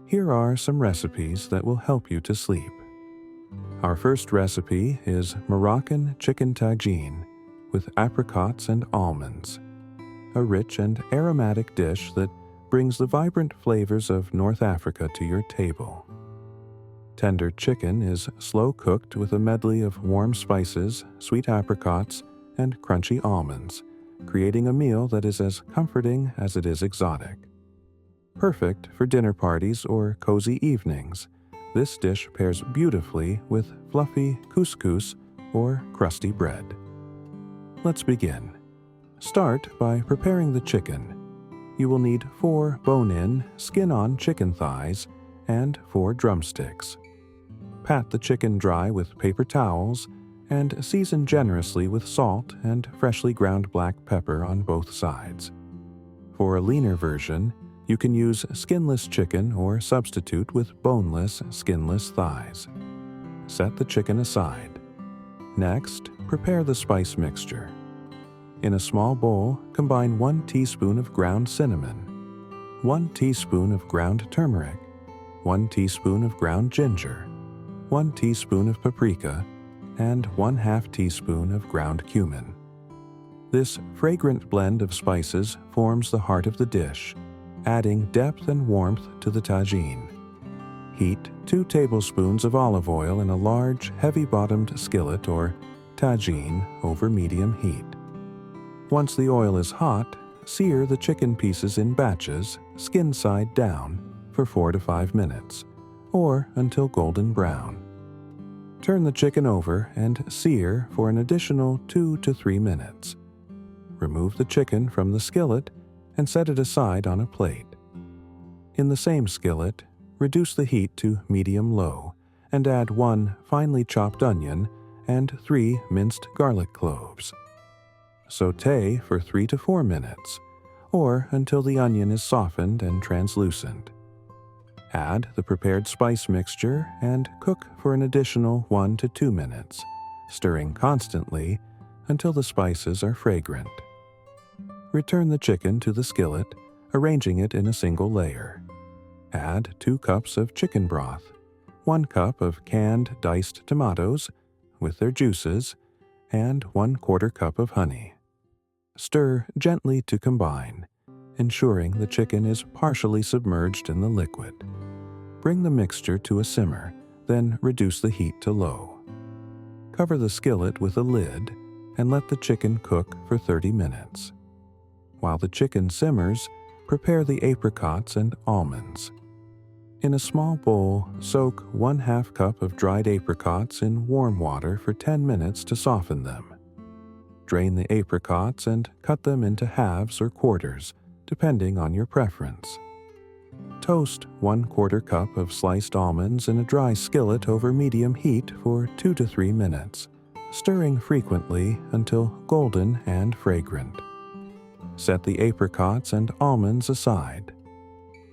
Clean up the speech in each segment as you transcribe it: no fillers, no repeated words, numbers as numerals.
here are some recipes that will help you to sleep. Our first recipe is Moroccan chicken tagine with apricots and almonds, a rich and aromatic dish that brings the vibrant flavors of North Africa to your table. Tender chicken is slow cooked with a medley of warm spices, sweet apricots, and crunchy almonds, creating a meal that is as comforting as it is exotic. Perfect for dinner parties or cozy evenings, this dish pairs beautifully with fluffy couscous or crusty bread. Let's begin. Start by preparing the chicken. You will need 4 bone-in, skin-on chicken thighs and 4 drumsticks. Pat the chicken dry with paper towels and season generously with salt and freshly ground black pepper on both sides. For a leaner version, you can use skinless chicken or substitute with boneless, skinless thighs. Set the chicken aside. Next, prepare the spice mixture. In a small bowl, combine 1 teaspoon of ground cinnamon, 1 teaspoon of ground turmeric, 1 teaspoon of ground ginger, 1 teaspoon of paprika, and 1/2 teaspoon of ground cumin. This fragrant blend of spices forms the heart of the dish, adding depth and warmth to the tagine. Heat 2 tablespoons of olive oil in a large, heavy-bottomed skillet or tagine over medium heat. Once the oil is hot, sear the chicken pieces in batches, skin side down, for 4 to 5 minutes, or until golden brown. Turn the chicken over and sear for an additional 2 to 3 minutes. Remove the chicken from the skillet and set it aside on a plate. In the same skillet, reduce the heat to medium-low and add 1 finely chopped onion and 3 minced garlic cloves. Sauté for 3 to 4 minutes, or until the onion is softened and translucent. Add the prepared spice mixture and cook for an additional 1 to 2 minutes, stirring constantly until the spices are fragrant. Return the chicken to the skillet, arranging it in a single layer. Add 2 cups of chicken broth, 1 cup of canned diced tomatoes with their juices, and 1/4 cup of honey. Stir gently to combine, ensuring the chicken is partially submerged in the liquid. Bring the mixture to a simmer, then reduce the heat to low. Cover the skillet with a lid and let the chicken cook for 30 minutes. While the chicken simmers, prepare the apricots and almonds. In a small bowl, soak 1/2 cup of dried apricots in warm water for 10 minutes to soften them. Drain the apricots and cut them into halves or quarters, depending on your preference. Toast 1/4 cup of sliced almonds in a dry skillet over medium heat for 2 to 3 minutes, stirring frequently until golden and fragrant. Set the apricots and almonds aside.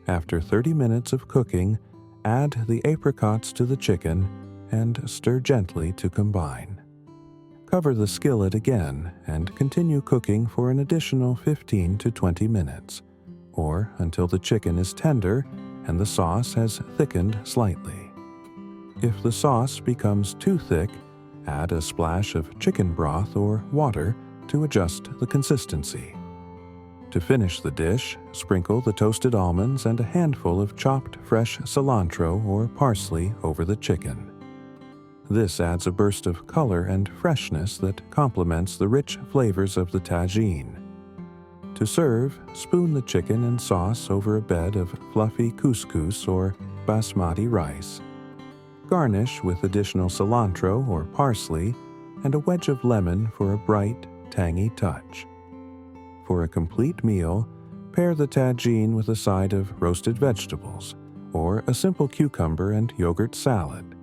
After 30 minutes of cooking, add the apricots to the chicken and stir gently to combine. Cover the skillet again and continue cooking for an additional 15 to 20 minutes, or until the chicken is tender and the sauce has thickened slightly. If the sauce becomes too thick, add a splash of chicken broth or water to adjust the consistency. To finish the dish, sprinkle the toasted almonds and a handful of chopped fresh cilantro or parsley over the chicken. This adds a burst of color and freshness that complements the rich flavors of the tagine. To serve, spoon the chicken and sauce over a bed of fluffy couscous or basmati rice. Garnish with additional cilantro or parsley and a wedge of lemon for a bright, tangy touch. For a complete meal, pair the tagine with a side of roasted vegetables or a simple cucumber and yogurt salad.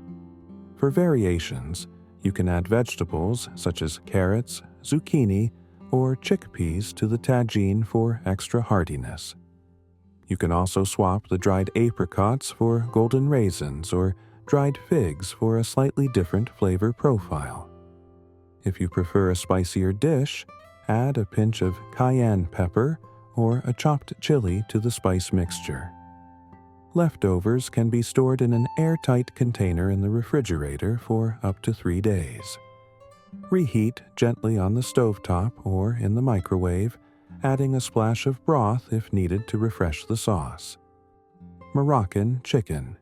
For variations, you can add vegetables such as carrots, zucchini, or chickpeas to the tagine for extra heartiness. You can also swap the dried apricots for golden raisins or dried figs for a slightly different flavor profile. If you prefer a spicier dish, add a pinch of cayenne pepper or a chopped chili to the spice mixture. Leftovers can be stored in an airtight container in the refrigerator for up to 3 days. Reheat gently on the stovetop or in the microwave, adding a splash of broth if needed to refresh the sauce. Moroccan chicken.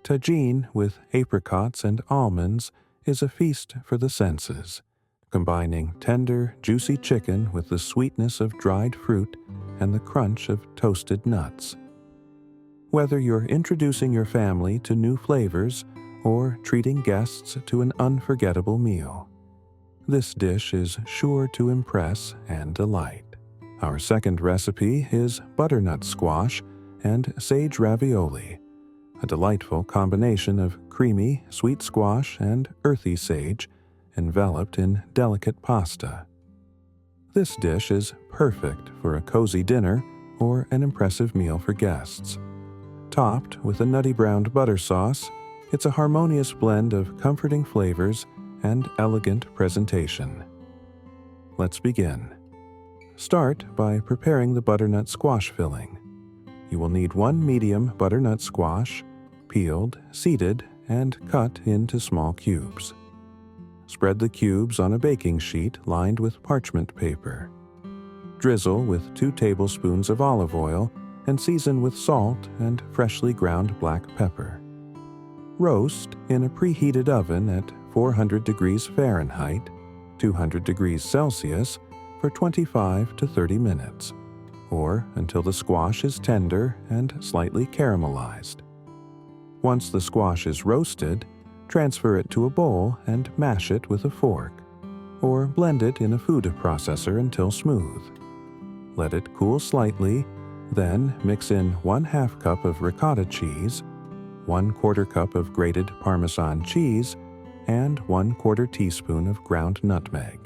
Tagine with apricots and almonds is a feast for the senses, combining tender, juicy chicken with the sweetness of dried fruit and the crunch of toasted nuts. Whether you're introducing your family to new flavors or treating guests to an unforgettable meal, this dish is sure to impress and delight. Our second recipe is butternut squash and sage ravioli, a delightful combination of creamy, sweet squash and earthy sage enveloped in delicate pasta. This dish is perfect for a cozy dinner or an impressive meal for guests. Topped with a nutty browned butter sauce, it's a harmonious blend of comforting flavors and elegant presentation. Let's begin. Start by preparing the butternut squash filling. You will need 1 medium butternut squash, peeled, seeded, and cut into small cubes. Spread the cubes on a baking sheet lined with parchment paper. Drizzle with 2 tablespoons of olive oil and season with salt and freshly ground black pepper. Roast in a preheated oven at 400 degrees Fahrenheit, 200 degrees Celsius, for 25 to 30 minutes, or until the squash is tender and slightly caramelized. Once the squash is roasted, transfer it to a bowl and mash it with a fork, or blend it in a food processor until smooth. Let it cool slightly, then mix in 1/2 cup of ricotta cheese, 1/4 cup of grated Parmesan cheese, and 1/4 teaspoon of ground nutmeg.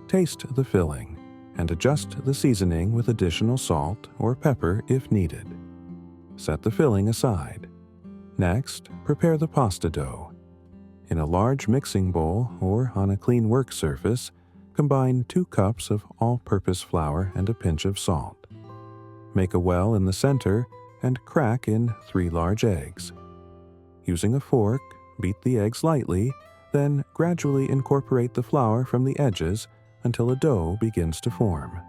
Taste the filling and adjust the seasoning with additional salt or pepper if needed. Set the filling aside. Next, prepare the pasta dough. In a large mixing bowl or on a clean work surface, combine 2 cups of all-purpose flour and a pinch of salt. Make a well in the center and crack in 3 large eggs. Using a fork, beat the eggs lightly, then gradually incorporate the flour from the edges until a dough begins to form.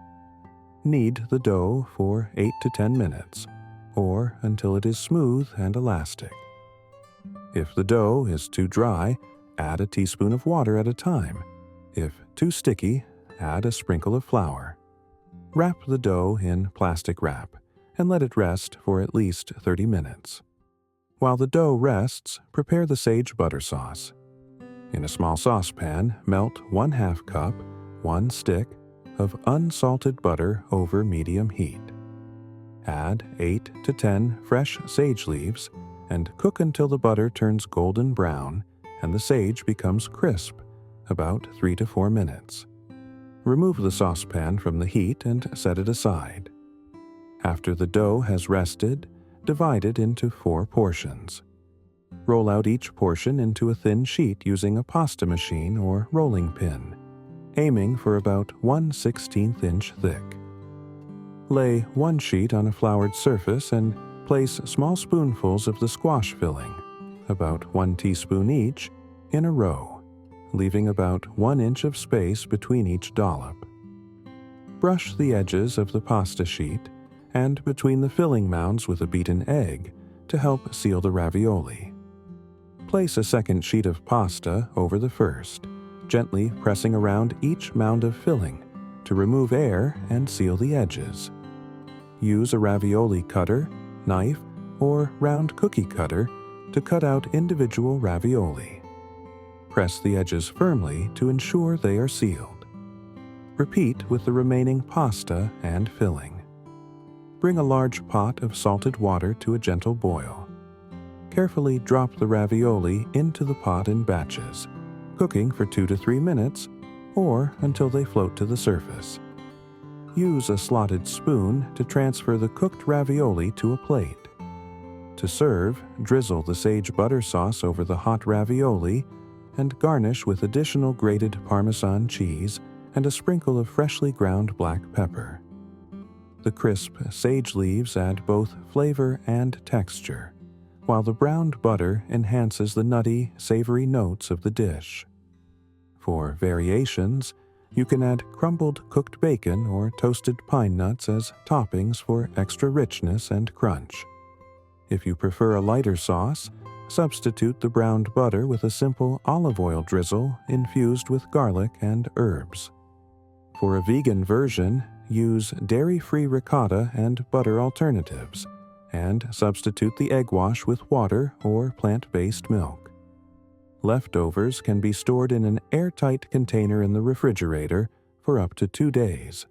Knead the dough for 8 to 10 minutes, or until it is smooth and elastic. If the dough is too dry, add a teaspoon of water at a time. If too sticky, add a sprinkle of flour. Wrap the dough in plastic wrap and let it rest for at least 30 minutes. While the dough rests, prepare the sage butter sauce. In a small saucepan, melt 1/2 cup, 1 stick, of unsalted butter over medium heat. Add 8 to 10 fresh sage leaves and cook until the butter turns golden brown and the sage becomes crisp, about 3 to 4 minutes. Remove the saucepan from the heat and set it aside. After the dough has rested, divide it into 4 portions. Roll out each portion into a thin sheet using a pasta machine or rolling pin, aiming for about 1/16 inch thick. Lay 1 sheet on a floured surface and place small spoonfuls of the squash filling, about 1 teaspoon each, in a row, leaving about 1 inch of space between each dollop. Brush the edges of the pasta sheet and between the filling mounds with a beaten egg to help seal the ravioli. Place a second sheet of pasta over the first, gently pressing around each mound of filling to remove air and seal the edges. Use a ravioli cutter, knife, or round cookie cutter to cut out individual ravioli. Press the edges firmly to ensure they are sealed. Repeat with the remaining pasta and filling. Bring a large pot of salted water to a gentle boil. Carefully drop the ravioli into the pot in batches, cooking for 2 to 3 minutes or until they float to the surface. Use a slotted spoon to transfer the cooked ravioli to a plate. To serve, drizzle the sage butter sauce over the hot ravioli and garnish with additional grated Parmesan cheese and a sprinkle of freshly ground black pepper. The crisp sage leaves add both flavor and texture, while the browned butter enhances the nutty, savory notes of the dish. For variations, you can add crumbled cooked bacon or toasted pine nuts as toppings for extra richness and crunch. If you prefer a lighter sauce, substitute the browned butter with a simple olive oil drizzle infused with garlic and herbs. For a vegan version, use dairy-free ricotta and butter alternatives, and substitute the egg wash with water or plant-based milk. Leftovers can be stored in an airtight container in the refrigerator for up to 2 days.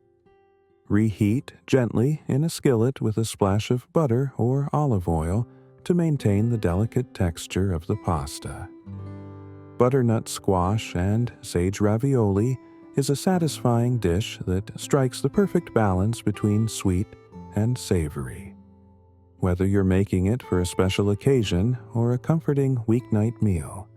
Reheat gently in a skillet with a splash of butter or olive oil to maintain the delicate texture of the pasta. Butternut squash and sage ravioli is a satisfying dish that strikes the perfect balance between sweet and savory. Whether you're making it for a special occasion or a comforting weeknight meal,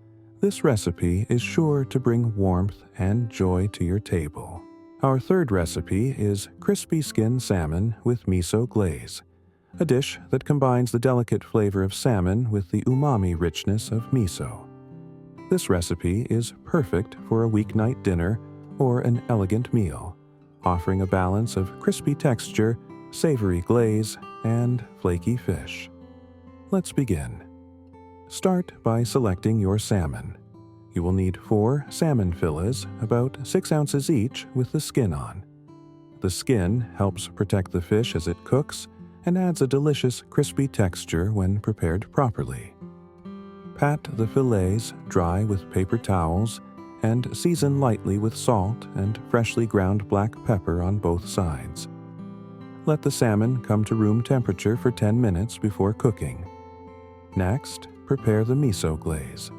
this recipe is sure to bring warmth and joy to your table. Our third recipe is crispy skin salmon with miso glaze, a dish that combines the delicate flavor of salmon with the umami richness of miso. This recipe is perfect for a weeknight dinner or an elegant meal, offering a balance of crispy texture, savory glaze, and flaky fish. Let's begin. Start by selecting your salmon. You will need 4 salmon fillets, about 6 ounces each, with the skin on. The skin helps protect the fish as it cooks and adds a delicious crispy texture when prepared properly. Pat the fillets dry with paper towels and season lightly with salt and freshly ground black pepper on both sides. Let the salmon come to room temperature for 10 minutes before cooking. Next, prepare the miso glaze.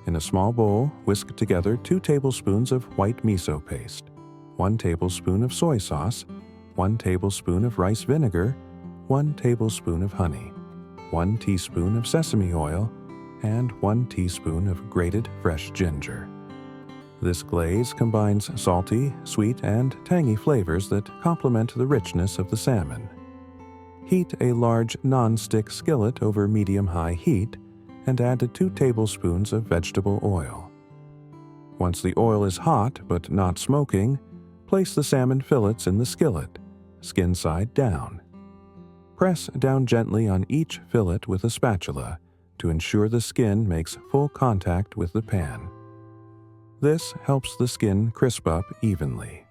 In a small bowl, whisk together 2 tablespoons of white miso paste, 1 tablespoon of soy sauce, 1 tablespoon of rice vinegar, 1 tablespoon of honey, 1 teaspoon of sesame oil, and 1 teaspoon of grated fresh ginger. This glaze combines salty, sweet, and tangy flavors that complement the richness of the salmon. Heat a large non-stick skillet over medium-high heat and add 2 tablespoons of vegetable oil. Once the oil is hot but not smoking, place the salmon fillets in the skillet, skin side down. Press down gently on each fillet with a spatula to ensure the skin makes full contact with the pan. This helps the skin crisp up evenly.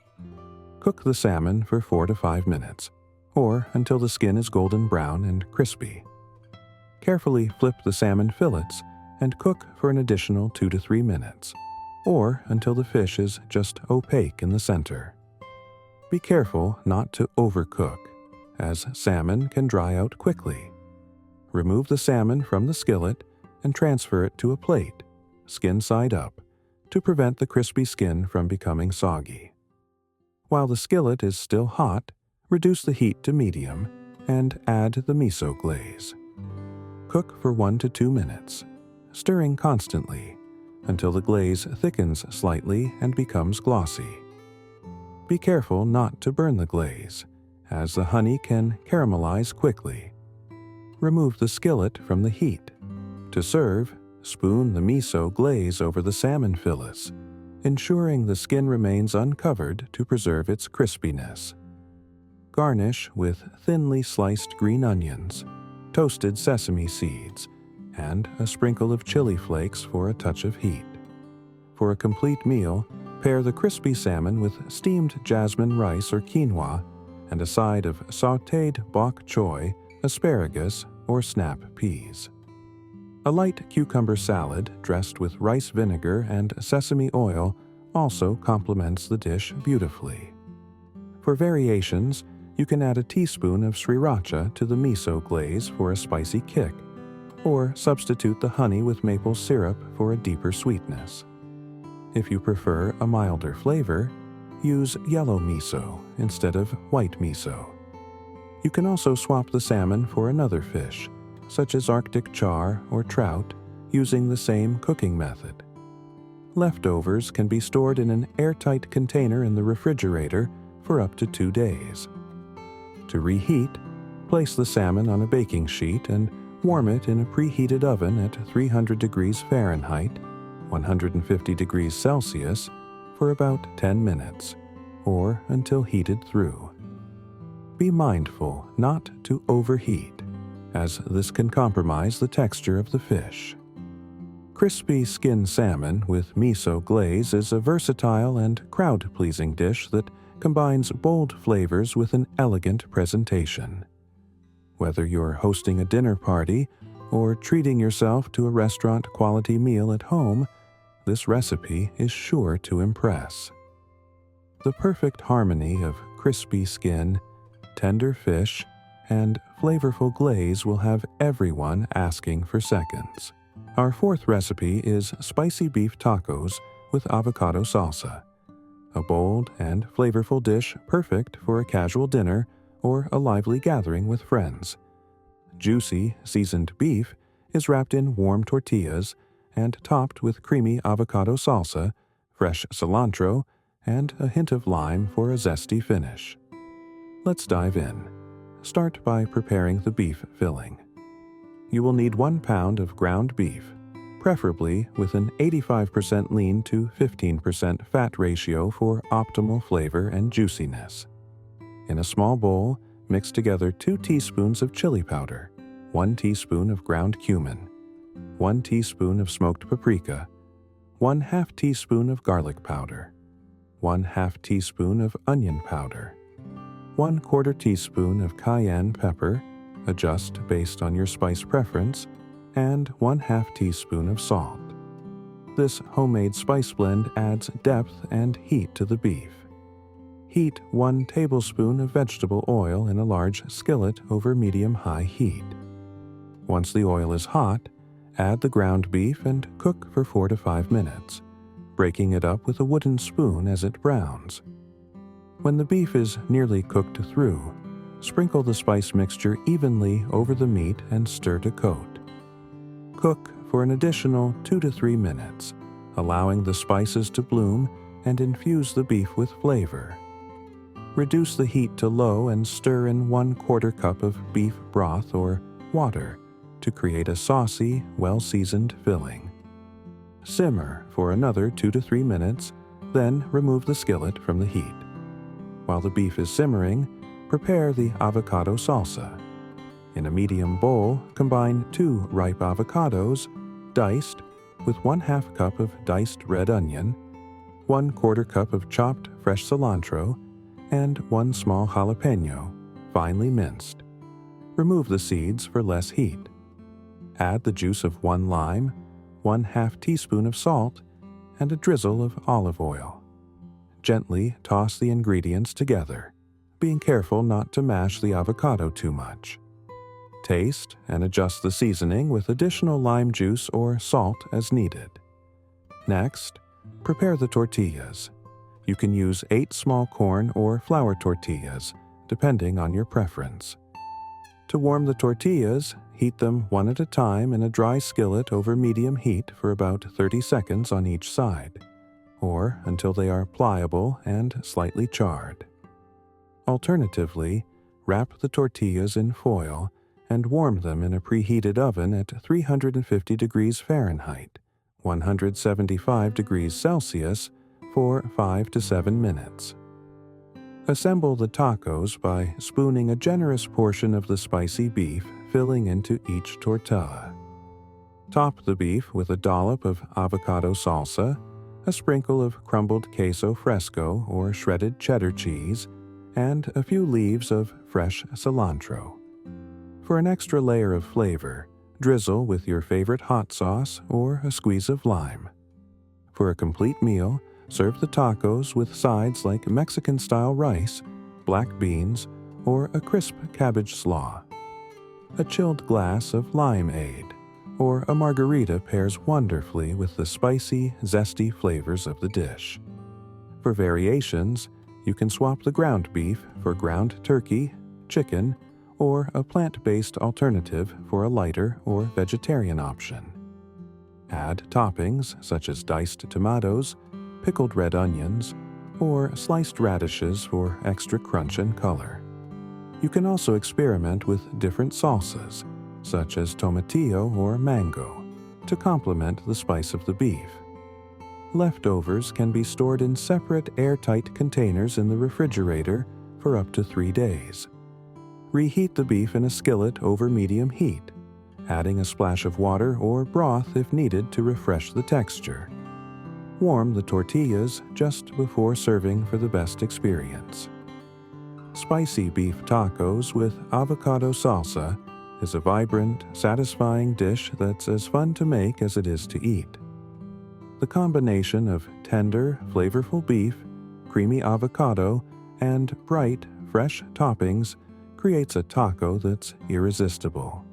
Cook the salmon for 4 to 5 minutes, or until the skin is golden brown and crispy. Carefully flip the salmon fillets and cook for an additional 2 to 3 minutes, or until the fish is just opaque in the center. Be careful not to overcook, as salmon can dry out quickly. Remove the salmon from the skillet and transfer it to a plate, skin side up, to prevent the crispy skin from becoming soggy. While the skillet is still hot, reduce the heat to medium and add the miso glaze. Cook for 1 to 2 minutes, stirring constantly until the glaze thickens slightly and becomes glossy. Be careful not to burn the glaze, as the honey can caramelize quickly. Remove the skillet from the heat. To serve, spoon the miso glaze over the salmon fillets, ensuring the skin remains uncovered to preserve its crispiness. Garnish with thinly sliced green onions, toasted sesame seeds, and a sprinkle of chili flakes for a touch of heat. For a complete meal, pair the crispy salmon with steamed jasmine rice or quinoa and a side of sautéed bok choy, asparagus, or snap peas. A light cucumber salad dressed with rice vinegar and sesame oil also complements the dish beautifully. For variations, you can add a teaspoon of sriracha to the miso glaze for a spicy kick, or substitute the honey with maple syrup for a deeper sweetness. If you prefer a milder flavor, use yellow miso instead of white miso. You can also swap the salmon for another fish, such as Arctic char or trout, using the same cooking method. Leftovers can be stored in an airtight container in the refrigerator for up to 2 days. To reheat, place the salmon on a baking sheet and warm it in a preheated oven at 300 degrees Fahrenheit, 150 degrees Celsius, for about 10 minutes, or until heated through. Be mindful not to overheat, as this can compromise the texture of the fish. Crispy skinned salmon with miso glaze is a versatile and crowd-pleasing dish that combines bold flavors with an elegant presentation. Whether you're hosting a dinner party or treating yourself to a restaurant-quality meal at home, this recipe is sure to impress. The perfect harmony of crispy skin, tender fish, and flavorful glaze will have everyone asking for seconds. Our fourth recipe is spicy beef tacos with avocado salsa, a bold and flavorful dish perfect for a casual dinner or a lively gathering with friends. Juicy, seasoned beef is wrapped in warm tortillas and topped with creamy avocado salsa, fresh cilantro, and a hint of lime for a zesty finish. Let's dive in. Start by preparing the beef filling. You will need 1 pound of ground beef, preferably with an 85% lean to 15% fat ratio for optimal flavor and juiciness. In a small bowl, mix together 2 teaspoons of chili powder, 1 teaspoon of ground cumin, 1 teaspoon of smoked paprika, 1/2 teaspoon of garlic powder, 1/2 teaspoon of onion powder, 1/4 teaspoon of cayenne pepper, adjust based on your spice preference, and 1/2 teaspoon of salt. This homemade spice blend adds depth and heat to the beef. Heat 1 tablespoon of vegetable oil in a large skillet over medium-high heat. Once the oil is hot, add the ground beef and cook for 4 to 5 minutes, breaking it up with a wooden spoon as it browns. When the beef is nearly cooked through, sprinkle the spice mixture evenly over the meat and stir to coat. Cook for an additional 2 to 3 minutes, allowing the spices to bloom and infuse the beef with flavor. Reduce the heat to low and stir in 1/4 cup of beef broth or water to create a saucy, well-seasoned filling. Simmer for another 2 to 3 minutes, then remove the skillet from the heat. While the beef is simmering, prepare the avocado salsa. In a medium bowl, combine 2 ripe avocados, diced, with 1/2 cup of diced red onion, 1/4 cup of chopped fresh cilantro, and 1 small jalapeno, finely minced. Remove the seeds for less heat. Add the juice of 1 lime, 1/2 teaspoon of salt, and a drizzle of olive oil. Gently toss the ingredients together, being careful not to mash the avocado too much. Taste and adjust the seasoning with additional lime juice or salt as needed. Next, prepare the tortillas. You can use 8 small corn or flour tortillas, depending on your preference. To warm the tortillas, heat them one at a time in a dry skillet over medium heat for about 30 seconds on each side, or until they are pliable and slightly charred. Alternatively, wrap the tortillas in foil and warm them in a preheated oven at 350 degrees Fahrenheit, 175 degrees Celsius, for 5 to 7 minutes. Assemble the tacos by spooning a generous portion of the spicy beef filling into each tortilla. Top the beef with a dollop of avocado salsa, a sprinkle of crumbled queso fresco or shredded cheddar cheese, and a few leaves of fresh cilantro. For an extra layer of flavor, drizzle with your favorite hot sauce or a squeeze of lime. For a complete meal, serve the tacos with sides like Mexican-style rice, black beans, or a crisp cabbage slaw. A chilled glass of limeade or a margarita pairs wonderfully with the spicy, zesty flavors of the dish. For variations, you can swap the ground beef for ground turkey, chicken, or a plant-based alternative for a lighter or vegetarian option. Add toppings such as diced tomatoes, pickled red onions, or sliced radishes for extra crunch and color. You can also experiment with different salsas, such as tomatillo or mango, to complement the spice of the beef. Leftovers can be stored in separate airtight containers in the refrigerator for up to 3 days. Reheat the beef in a skillet over medium heat, adding a splash of water or broth if needed to refresh the texture. Warm the tortillas just before serving for the best experience. Spicy beef tacos with avocado salsa is a vibrant, satisfying dish that's as fun to make as it is to eat. The combination of tender, flavorful beef, creamy avocado, and bright, fresh toppings creates a taco that's irresistible.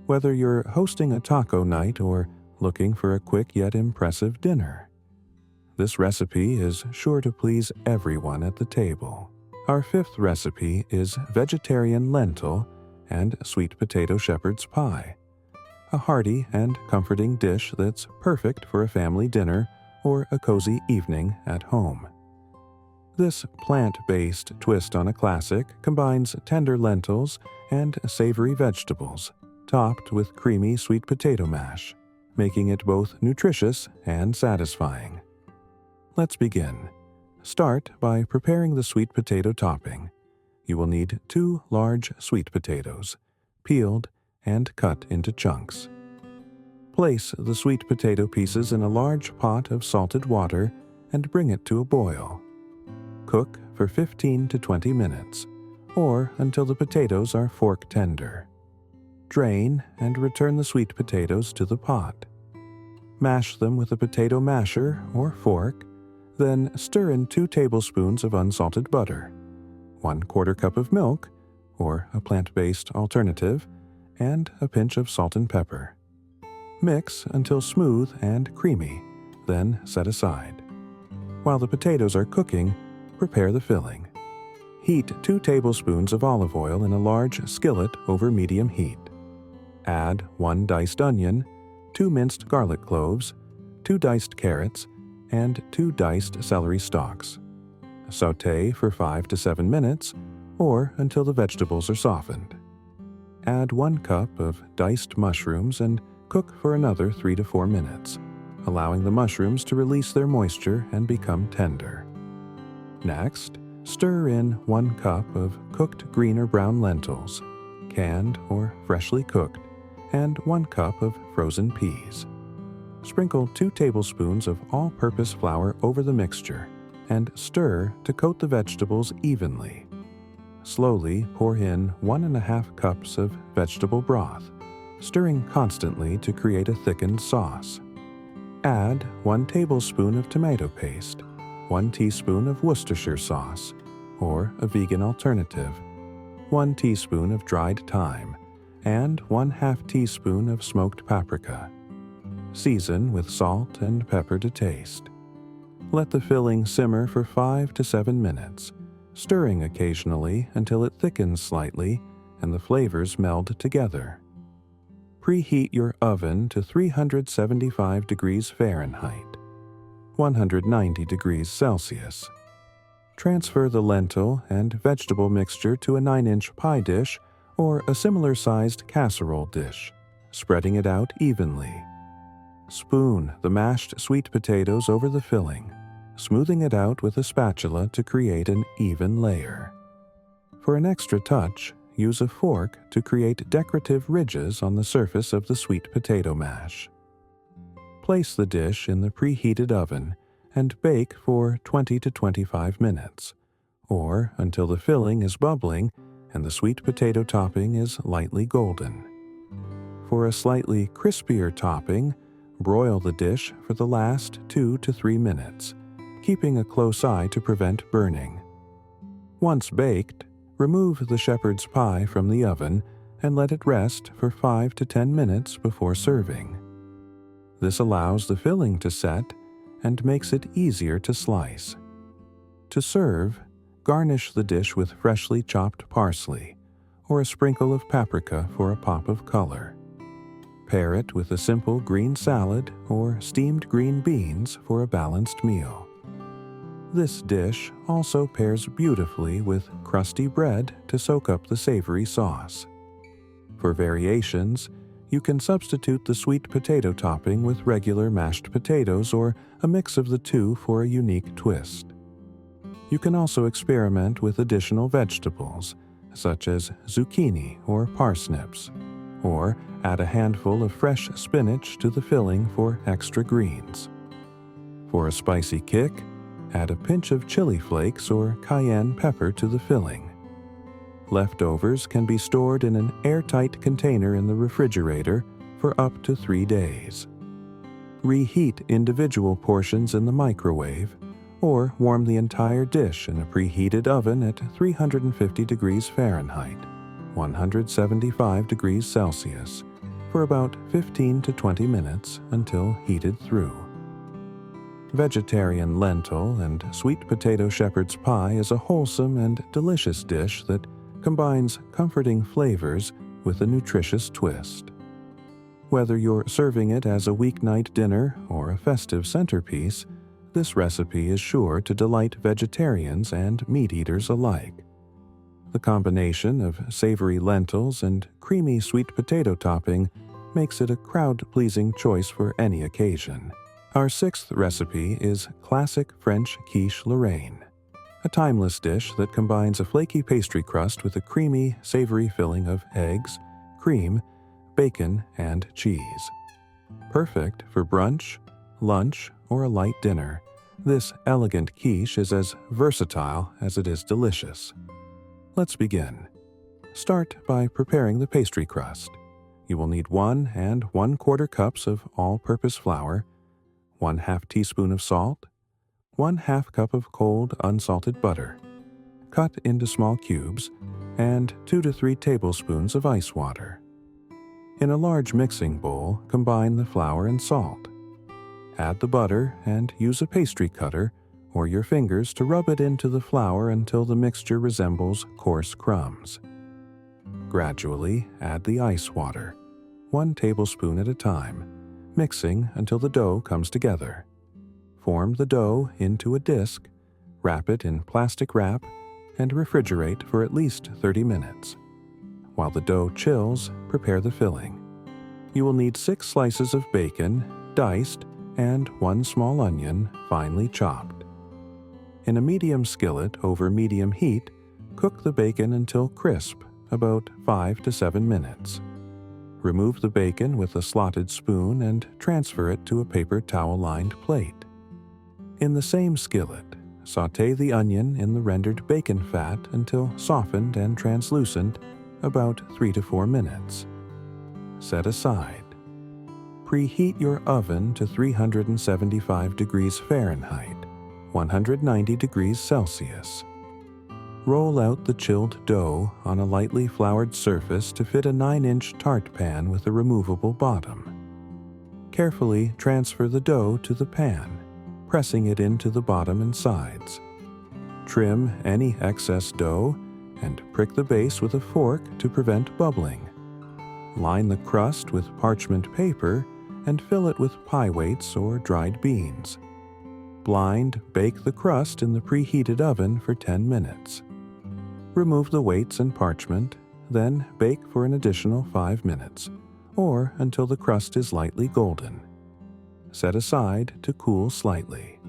Whether you're hosting a taco night or looking for a quick yet impressive dinner, this recipe is sure to please everyone at the table. Our 5th recipe is vegetarian lentil and sweet potato shepherd's pie, a hearty and comforting dish that's perfect for a family dinner or a cozy evening at home. This plant-based twist on a classic combines tender lentils and savory vegetables, topped with creamy sweet potato mash, making it both nutritious and satisfying. Let's begin. Start by preparing the sweet potato topping. You will need 2 large sweet potatoes, peeled and cut into chunks. Place the sweet potato pieces in a large pot of salted water and bring it to a boil. Cook for 15 to 20 minutes, or until the potatoes are fork tender. Drain and return the sweet potatoes to the pot. Mash them with a potato masher or fork, then stir in 2 tablespoons of unsalted butter, 1/4 cup of milk, or a plant-based alternative, and a pinch of salt and pepper. Mix until smooth and creamy, then set aside. While the potatoes are cooking, prepare the filling. Heat 2 tablespoons of olive oil in a large skillet over medium heat. Add 1 diced onion, 2 minced garlic cloves, 2 diced carrots, and 2 diced celery stalks. Sauté for 5 to 7 minutes, or until the vegetables are softened. Add 1 cup of diced mushrooms and cook for another 3 to 4 minutes, allowing the mushrooms to release their moisture and become tender. Next, stir in 1 cup of cooked green or brown lentils, canned or freshly cooked, and 1 cup of frozen peas. Sprinkle 2 tablespoons of all-purpose flour over the mixture and stir to coat the vegetables evenly. Slowly pour in 1½ cups of vegetable broth, stirring constantly to create a thickened sauce. Add 1 tablespoon of tomato paste, 1 teaspoon of Worcestershire sauce, or a vegan alternative, 1 teaspoon of dried thyme, and 1/2 teaspoon of smoked paprika. Season with salt and pepper to taste. Let the filling simmer for 5 to 7 minutes, stirring occasionally until it thickens slightly and the flavors meld together. Preheat your oven to 375 degrees Fahrenheit, 190 degrees Celsius. Transfer the lentil and vegetable mixture to a 9-inch pie dish or a similar-sized casserole dish, spreading it out evenly. Spoon the mashed sweet potatoes over the filling, smoothing it out with a spatula to create an even layer. For an extra touch, use a fork to create decorative ridges on the surface of the sweet potato mash. Place the dish in the preheated oven and bake for 20 to 25 minutes, or until the filling is bubbling and the sweet potato topping is lightly golden. For a slightly crispier topping, broil the dish for the last 2 to 3 minutes, keeping a close eye to prevent burning. Once baked, remove the shepherd's pie from the oven and let it rest for 5 to 10 minutes before serving. This allows the filling to set and makes it easier to slice. To serve, garnish the dish with freshly chopped parsley or a sprinkle of paprika for a pop of color. Pair it with a simple green salad or steamed green beans for a balanced meal. This dish also pairs beautifully with crusty bread to soak up the savory sauce. For variations, you can substitute the sweet potato topping with regular mashed potatoes or a mix of the two for a unique twist. You can also experiment with additional vegetables, such as zucchini or parsnips, or add a handful of fresh spinach to the filling for extra greens. For a spicy kick, add a pinch of chili flakes or cayenne pepper to the filling. Leftovers can be stored in an airtight container in the refrigerator for up to 3 days. Reheat individual portions in the microwave, or warm the entire dish in a preheated oven at 350 degrees Fahrenheit, 175 degrees Celsius, for about 15 to 20 minutes until heated through. Vegetarian lentil and sweet potato shepherd's pie is a wholesome and delicious dish that combines comforting flavors with a nutritious twist. Whether you're serving it as a weeknight dinner or a festive centerpiece, this recipe is sure to delight vegetarians and meat-eaters alike. The combination of savory lentils and creamy sweet potato topping makes it a crowd-pleasing choice for any occasion. Our 6th recipe is classic French quiche Lorraine, a timeless dish that combines a flaky pastry crust with a creamy, savory filling of eggs, cream, bacon, and cheese. Perfect for brunch, lunch, or a light dinner, this elegant quiche is as versatile as it is delicious. Let's begin. Start by preparing the pastry crust. You will need 1 1/4 cups of all-purpose flour, 1/2 teaspoon of salt, 1/2 cup of cold unsalted butter, cut into small cubes, and 2 to 3 tablespoons of ice water. In a large mixing bowl, combine the flour and salt. Add the butter and use a pastry cutter or your fingers to rub it into the flour until the mixture resembles coarse crumbs. Gradually add the ice water, 1 tablespoon at a time, mixing until the dough comes together. Form the dough into a disc, wrap it in plastic wrap, and refrigerate for at least 30 minutes. While the dough chills, prepare the filling. You will need 6 slices of bacon, diced, and 1 small onion, finely chopped. In a medium skillet over medium heat, cook the bacon until crisp, about 5 to 7 minutes. Remove the bacon with a slotted spoon and transfer it to a paper towel-lined plate. In the same skillet, sauté the onion in the rendered bacon fat until softened and translucent, about 3 to 4 minutes. Set aside. Preheat your oven to 375 degrees Fahrenheit, 190 degrees Celsius. Roll out the chilled dough on a lightly floured surface to fit a 9-inch tart pan with a removable bottom. Carefully transfer the dough to the pan, pressing it into the bottom and sides. Trim any excess dough and prick the base with a fork to prevent bubbling. Line the crust with parchment paper and fill it with pie weights or dried beans. Blind bake the crust in the preheated oven for 10 minutes. Remove the weights and parchment, then bake for an additional 5 minutes, or until the crust is lightly golden. Set aside to cool slightly.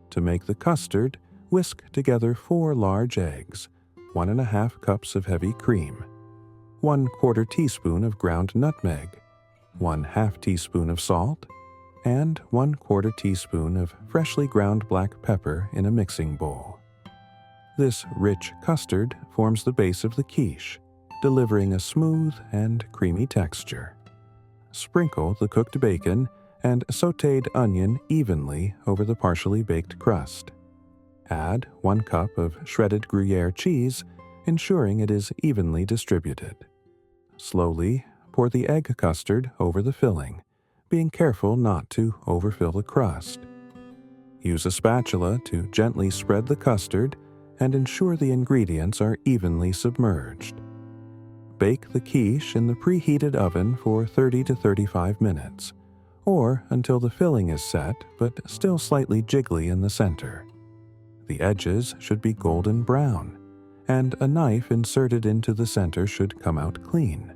To make the custard, whisk together 4 large eggs, 1 1/2 cups of heavy cream, 1/4 teaspoon of ground nutmeg, 1/2 teaspoon of salt, and 1/4 teaspoon of freshly ground black pepper in a mixing bowl. This rich custard forms the base of the quiche, delivering a smooth and creamy texture. Sprinkle the cooked bacon and sautéed onion evenly over the partially baked crust. Add 1 cup of shredded Gruyere cheese, ensuring it is evenly distributed. Slowly pour the egg custard over the filling, being careful not to overfill the crust. Use a spatula to gently spread the custard and ensure the ingredients are evenly submerged. Bake the quiche in the preheated oven for 30 to 35 minutes, or until the filling is set but still slightly jiggly in the center. The edges should be golden brown, and a knife inserted into the center should come out clean.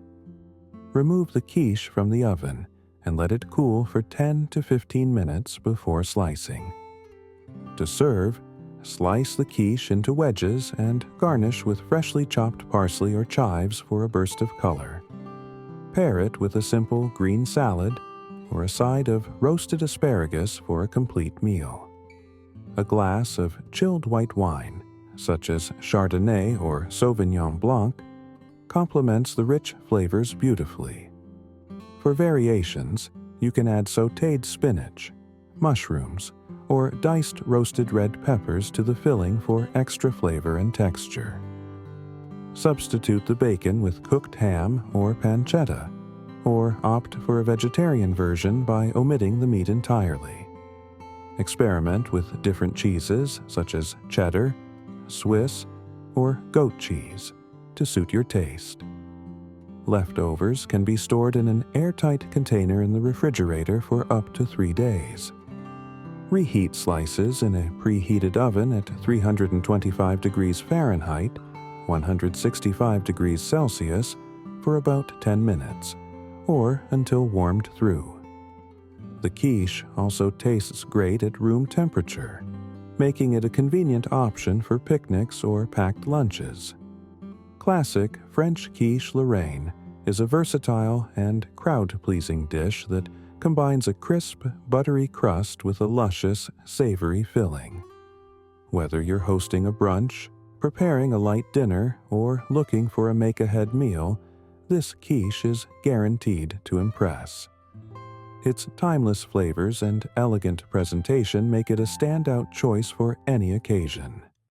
Remove the quiche from the oven and let it cool for 10 to 15 minutes before slicing. To serve, slice the quiche into wedges and garnish with freshly chopped parsley or chives for a burst of color. Pair it with a simple green salad or a side of roasted asparagus for a complete meal. A glass of chilled white wine, such as Chardonnay or Sauvignon Blanc, complements the rich flavors beautifully. For variations, you can add sautéed spinach, mushrooms, or diced roasted red peppers to the filling for extra flavor and texture. Substitute the bacon with cooked ham or pancetta, or opt for a vegetarian version by omitting the meat entirely. Experiment with different cheeses such as cheddar, Swiss, or goat cheese to suit your taste. Leftovers can be stored in an airtight container in the refrigerator for up to 3 days. Reheat slices in a preheated oven at 325 degrees Fahrenheit, 165 degrees Celsius, for about 10 minutes, or until warmed through. The quiche also tastes great at room temperature, making it a convenient option for picnics or packed lunches. Classic French quiche Lorraine is a versatile and crowd-pleasing dish that combines a crisp, buttery crust with a luscious, savory filling. Whether you're hosting a brunch, preparing a light dinner, or looking for a make-ahead meal, this quiche is guaranteed to impress. Its timeless flavors and elegant presentation make it a standout choice for any occasion.